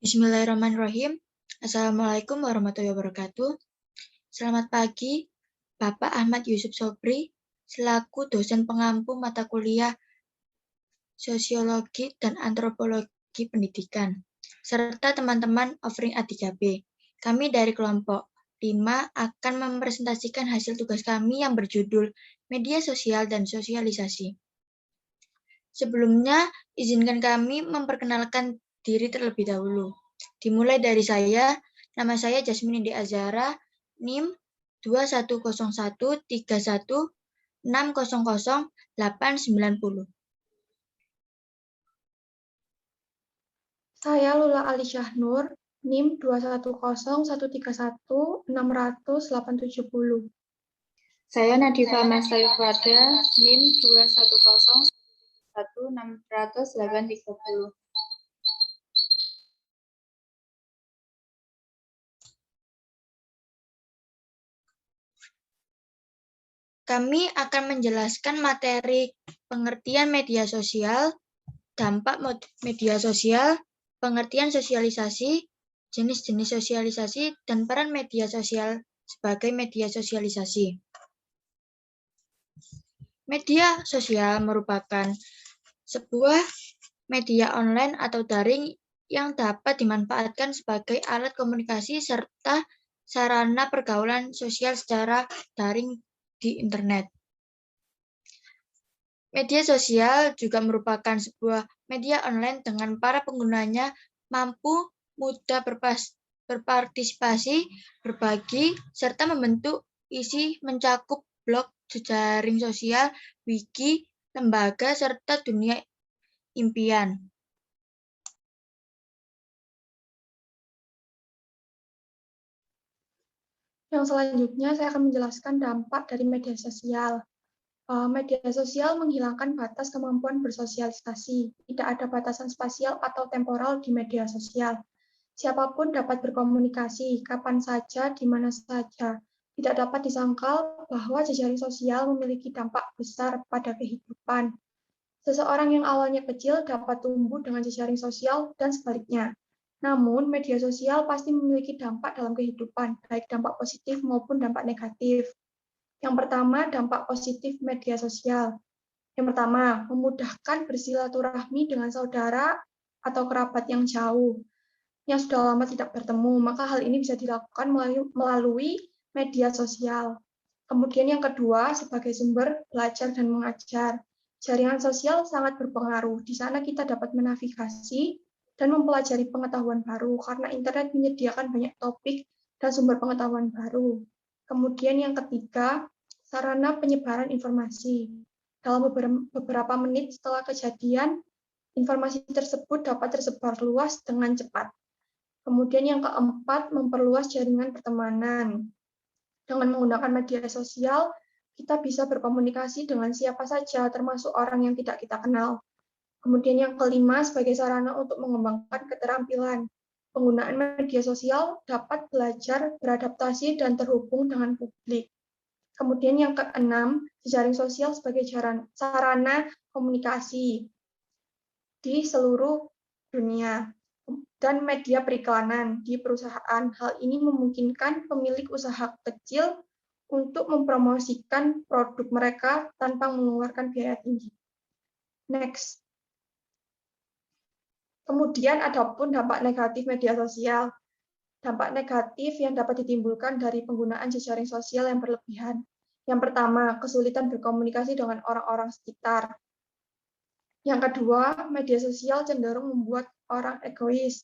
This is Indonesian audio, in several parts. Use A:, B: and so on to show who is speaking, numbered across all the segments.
A: Bismillahirrahmanirrahim. Assalamualaikum warahmatullahi wabarakatuh. Selamat pagi, Bapak Ahmad Yusuf Sobri, selaku dosen pengampu mata kuliah Sosiologi dan Antropologi Pendidikan, serta teman-teman offering A3B. Kami dari kelompok 5 akan mempresentasikan hasil tugas kami yang berjudul Media Sosial dan Sosialisasi. Sebelumnya, izinkan kami memperkenalkan diri terlebih dahulu. Dimulai dari saya, nama saya Jasmine Indi Azhara, NIM 210131600890.
B: Saya Lula Ali Syahnur, NIM 210131600870.
C: Saya Nadifa Masaifada, NIM 2101160830.
A: Kami akan menjelaskan materi pengertian media sosial, dampak media sosial, pengertian sosialisasi, jenis-jenis sosialisasi, dan peran media sosial sebagai media sosialisasi. Media sosial merupakan sebuah media online atau daring yang dapat dimanfaatkan sebagai alat komunikasi serta sarana pergaulan sosial secara daring di internet. Media sosial juga merupakan sebuah media online dengan para penggunanya mampu mudah berpartisipasi, berbagi, serta membentuk isi mencakup blog, jejaring sosial, wiki, lembaga, serta dunia impian.
B: Yang selanjutnya saya akan menjelaskan dampak dari media sosial. Media sosial menghilangkan batas kemampuan bersosialisasi. Tidak ada batasan spasial atau temporal di media sosial. Siapapun dapat berkomunikasi, kapan saja, di mana saja. Tidak dapat disangkal bahwa jejaring sosial memiliki dampak besar pada kehidupan. Seseorang yang awalnya kecil dapat tumbuh dengan jejaring sosial dan sebaliknya. Namun, media sosial pasti memiliki dampak dalam kehidupan, baik dampak positif maupun dampak negatif. Yang pertama, dampak positif media sosial. Yang pertama, memudahkan bersilaturahmi dengan saudara atau kerabat yang jauh, yang sudah lama tidak bertemu, maka hal ini bisa dilakukan melalui media sosial. Kemudian yang kedua, sebagai sumber belajar dan mengajar. Jaringan sosial sangat berpengaruh. Di sana kita dapat menavigasi dan mempelajari pengetahuan baru, karena internet menyediakan banyak topik dan sumber pengetahuan baru. Kemudian yang ketiga, sarana penyebaran informasi. Dalam beberapa menit setelah kejadian, informasi tersebut dapat tersebar luas dengan cepat. Kemudian yang keempat, memperluas jaringan pertemanan. Dengan menggunakan media sosial, kita bisa berkomunikasi dengan siapa saja, termasuk orang yang tidak kita kenal. Kemudian yang kelima, sebagai sarana untuk mengembangkan keterampilan. Penggunaan media sosial dapat belajar, beradaptasi, dan terhubung dengan publik. Kemudian yang keenam, jejaring sosial sebagai sarana komunikasi di seluruh dunia. Dan media periklanan di perusahaan. Hal ini memungkinkan pemilik usaha kecil untuk mempromosikan produk mereka tanpa mengeluarkan biaya tinggi. Next. Kemudian ada pun dampak negatif media sosial. Dampak negatif yang dapat ditimbulkan dari penggunaan jejaring sosial yang berlebihan. Yang pertama, kesulitan berkomunikasi dengan orang-orang sekitar. Yang kedua, media sosial cenderung membuat orang egois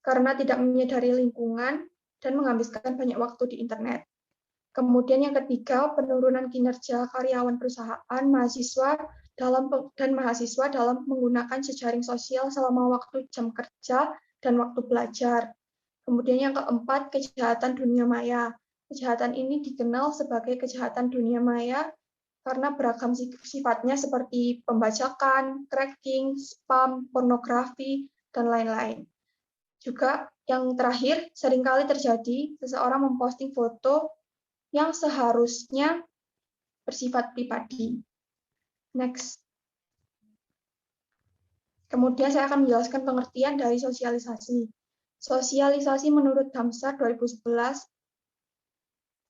B: karena tidak menyadari lingkungan dan menghabiskan banyak waktu di internet. Kemudian yang ketiga, penurunan kinerja karyawan perusahaan, mahasiswa dalam menggunakan jejaring sosial selama waktu jam kerja dan waktu belajar. Kemudian yang keempat, kejahatan dunia maya. Kejahatan ini dikenal sebagai kejahatan dunia maya karena beragam sifatnya seperti pembajakan, cracking, spam, pornografi, dan lain-lain. Juga yang terakhir, seringkali terjadi seseorang memposting foto yang seharusnya bersifat pribadi. Next. Kemudian saya akan menjelaskan pengertian dari sosialisasi. Sosialisasi menurut Damsar 2011,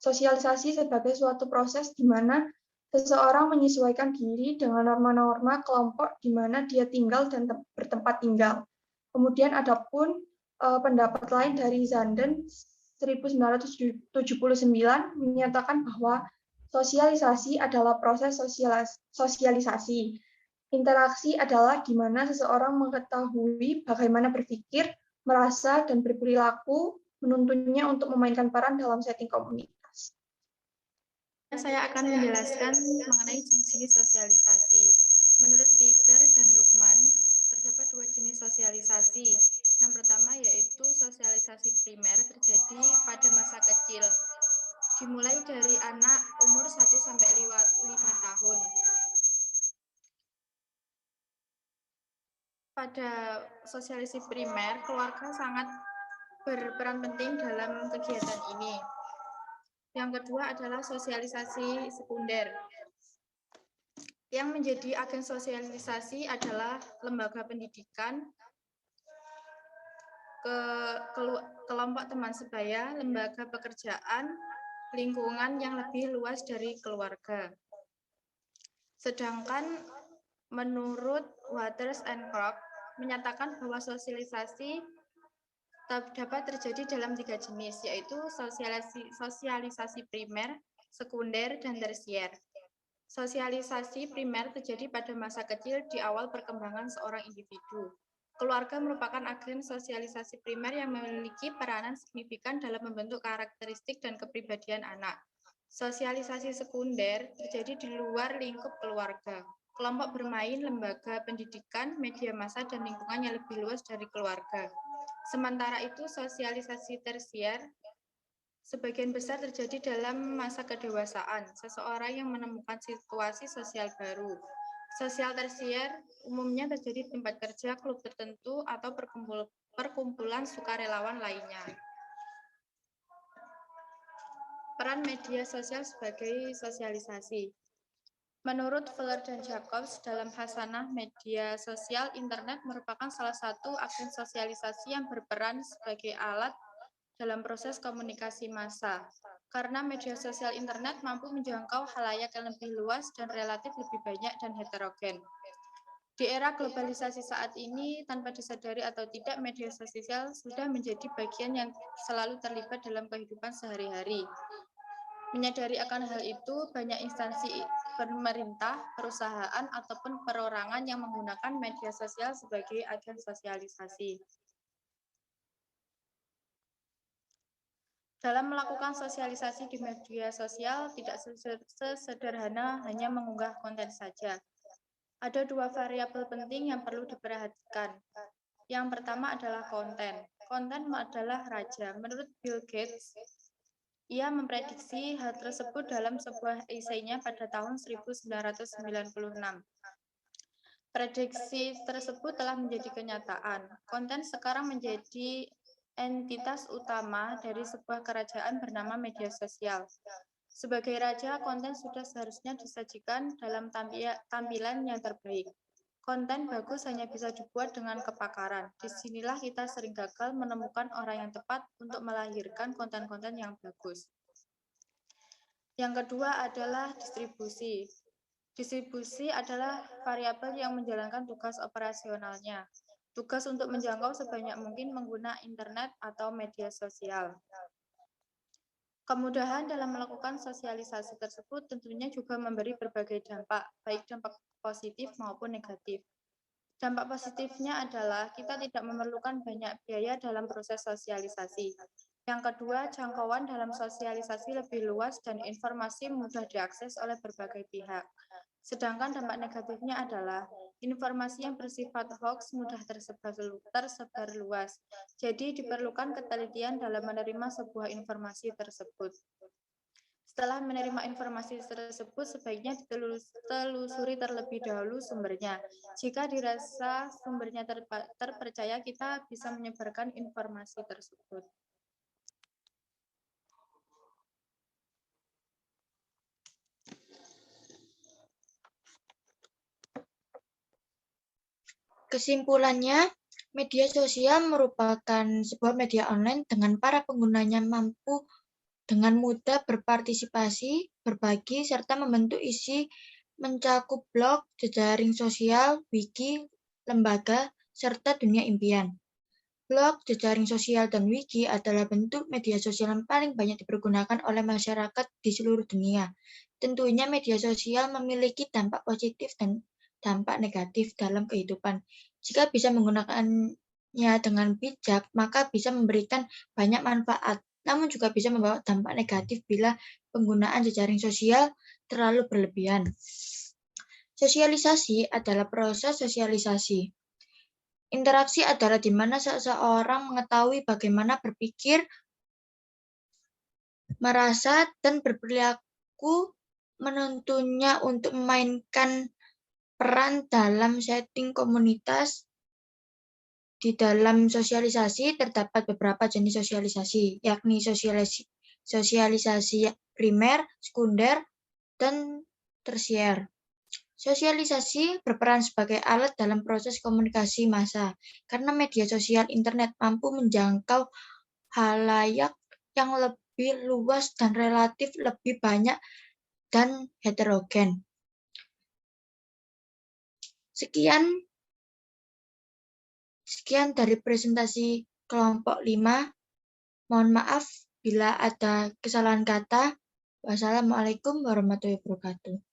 B: sosialisasi sebagai suatu proses di mana seseorang menyesuaikan diri dengan norma-norma kelompok di mana dia tinggal dan bertempat tinggal. Kemudian ada pun pendapat lain dari Zanden 1979 menyatakan bahwa sosialisasi adalah proses sosialisasi. Interaksi adalah di mana seseorang mengetahui bagaimana berpikir, merasa, dan berperilaku, menuntunnya untuk memainkan peran dalam setting komunitas.
D: Saya akan menjelaskan mengenai jenis sosialisasi. Menurut Peter dan Lukman, terdapat dua jenis sosialisasi. Yang pertama yaitu sosialisasi primer terjadi pada masa kecil, dimulai dari anak umur 1-5 tahun. Pada sosialisasi primer, keluarga sangat berperan penting dalam kegiatan ini. Yang kedua adalah sosialisasi sekunder. Yang menjadi agen sosialisasi adalah lembaga pendidikan, kelompok teman sebaya, lembaga pekerjaan, lingkungan yang lebih luas dari keluarga. Sedangkan menurut Waters and Clark menyatakan bahwa sosialisasi dapat terjadi dalam 3 jenis, yaitu sosialisasi primer, sekunder, dan tersier. Sosialisasi primer terjadi pada masa kecil di awal perkembangan seorang individu. Keluarga merupakan agen sosialisasi primer yang memiliki peranan signifikan dalam membentuk karakteristik dan kepribadian anak. Sosialisasi sekunder terjadi di luar lingkup keluarga. Kelompok bermain, lembaga pendidikan, media massa, dan lingkungan yang lebih luas dari keluarga. Sementara itu, sosialisasi tersier sebagian besar terjadi dalam masa kedewasaan, seseorang yang menemukan situasi sosial baru. Sosial tersier umumnya terjadi di tempat kerja, klub tertentu, atau perkumpulan sukarelawan lainnya. Peran media sosial sebagai sosialisasi. Menurut Fuller dan Jacobs, dalam Hasanah media sosial, internet merupakan salah satu agen sosialisasi yang berperan sebagai alat dalam proses komunikasi massa. Karena media sosial internet mampu menjangkau khalayak yang lebih luas dan relatif lebih banyak dan heterogen. Di era globalisasi saat ini, tanpa disadari atau tidak, media sosial sudah menjadi bagian yang selalu terlibat dalam kehidupan sehari-hari. Menyadari akan hal itu, banyak instansi pemerintah, perusahaan, ataupun perorangan yang menggunakan media sosial sebagai agen sosialisasi. Dalam melakukan sosialisasi di media sosial, tidak sesederhana hanya mengunggah konten saja. Ada 2 variabel penting yang perlu diperhatikan. Yang pertama adalah konten. Konten adalah raja. Menurut Bill Gates, ia memprediksi hal tersebut dalam sebuah esainya pada tahun 1996. Prediksi tersebut telah menjadi kenyataan. Konten sekarang menjadi entitas utama dari sebuah kerajaan bernama media sosial. Sebagai raja, konten sudah seharusnya disajikan dalam tampilan yang terbaik. Konten bagus hanya bisa dibuat dengan kepakaran. Disinilah kita sering gagal menemukan orang yang tepat untuk melahirkan konten-konten yang bagus. Yang kedua adalah distribusi. Distribusi adalah variabel yang menjalankan tugas operasionalnya. Tugas untuk menjangkau sebanyak mungkin menggunakan internet atau media sosial. Kemudahan dalam melakukan sosialisasi tersebut tentunya juga memberi berbagai dampak, baik dampak positif maupun negatif. Dampak positifnya adalah kita tidak memerlukan banyak biaya dalam proses sosialisasi. Yang kedua, jangkauan dalam sosialisasi lebih luas dan informasi mudah diakses oleh berbagai pihak. Sedangkan dampak negatifnya adalah informasi yang bersifat hoax mudah tersebar luas. Jadi diperlukan ketelitian dalam menerima sebuah informasi tersebut. Setelah menerima informasi tersebut, sebaiknya ditelusuri terlebih dahulu sumbernya. Jika dirasa sumbernya terpercaya, kita bisa menyebarkan informasi tersebut.
A: Kesimpulannya, Media sosial merupakan sebuah media online dengan para penggunanya mampu dengan mudah berpartisipasi, berbagi, serta membentuk isi mencakup blog, jejaring sosial, wiki, lembaga, serta dunia impian. Blog, jejaring sosial, dan wiki adalah bentuk media sosial yang paling banyak dipergunakan oleh masyarakat di seluruh dunia. Tentunya media sosial memiliki dampak positif dan dampak negatif dalam kehidupan. Jika bisa menggunakannya dengan bijak, maka bisa memberikan banyak manfaat, namun juga bisa membawa dampak negatif bila penggunaan jejaring sosial terlalu berlebihan. Sosialisasi adalah proses sosialisasi. Interaksi adalah di mana seseorang mengetahui bagaimana berpikir, merasa, dan berperilaku, menuntunnya untuk memainkan peran dalam setting komunitas. Di dalam sosialisasi terdapat beberapa jenis sosialisasi, yakni sosialisasi primer, sekunder, dan tersier. Sosialisasi berperan sebagai alat dalam proses komunikasi massa, karena media sosial internet mampu menjangkau khalayak yang lebih luas dan relatif lebih banyak dan heterogen. Sekian dari presentasi kelompok 5. Mohon maaf bila ada kesalahan kata. Wassalamualaikum warahmatullahi wabarakatuh.